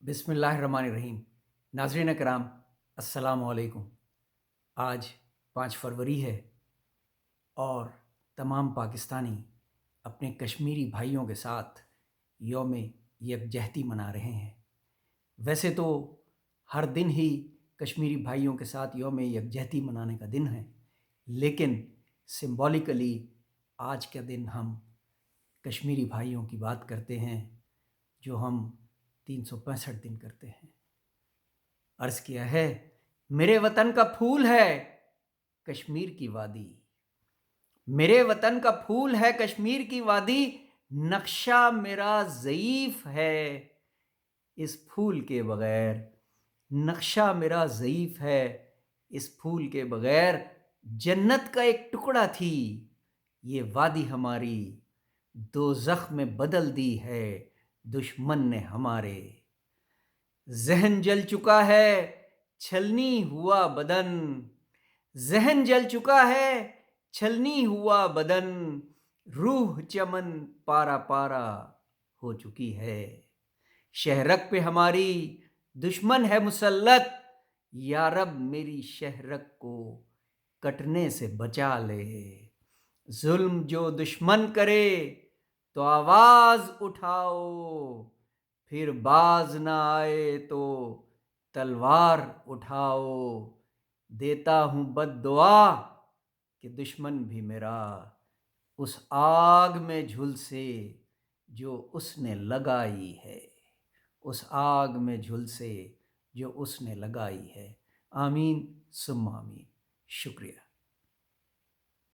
بسم اللہ الرحمن الرحیم۔ ناظرین کرام، السلام علیکم۔ آج 5 فروری ہے اور تمام پاکستانی اپنے کشمیری بھائیوں کے ساتھ یوم یکجہتی منا رہے ہیں۔ ویسے تو ہر دن ہی کشمیری بھائیوں کے ساتھ یوم یکجہتی منانے کا دن ہے، لیکن سمبولیکلی آج کا دن ہم کشمیری بھائیوں کی بات کرتے ہیں جو ہم 365 دن کرتے ہیں۔ عرض کیا ہے، میرے وطن کا پھول ہے کشمیر کی وادی، میرے وطن کا پھول ہے کشمیر کی وادی، نقشہ میرا ضعیف ہے اس پھول کے بغیر، نقشہ میرا ضعیف ہے اس پھول کے بغیر، جنت کا ایک ٹکڑا تھی یہ وادی ہماری، دوزخ میں بدل دی ہے دشمن نے ہمارے۔ ذہن جل چکا ہے چھلنی ہوا بدن، ذہن جل چکا ہے چھلنی ہوا بدن، روح چمن پارا پارا ہو چکی ہے۔ شہرک پہ ہماری دشمن ہے مسلط، یا رب میری شہرک کو کٹنے سے بچا لے۔ ظلم جو دشمن کرے تو آواز اٹھاؤ، پھر باز نہ آئے تو تلوار اٹھاؤ۔ دیتا ہوں بد دعا کہ دشمن بھی میرا اس آگ میں جھلسے جو اس نے لگائی ہے، اس آگ میں جھلسے جو اس نے لگائی ہے۔ آمین ثم آمین۔ شکریہ۔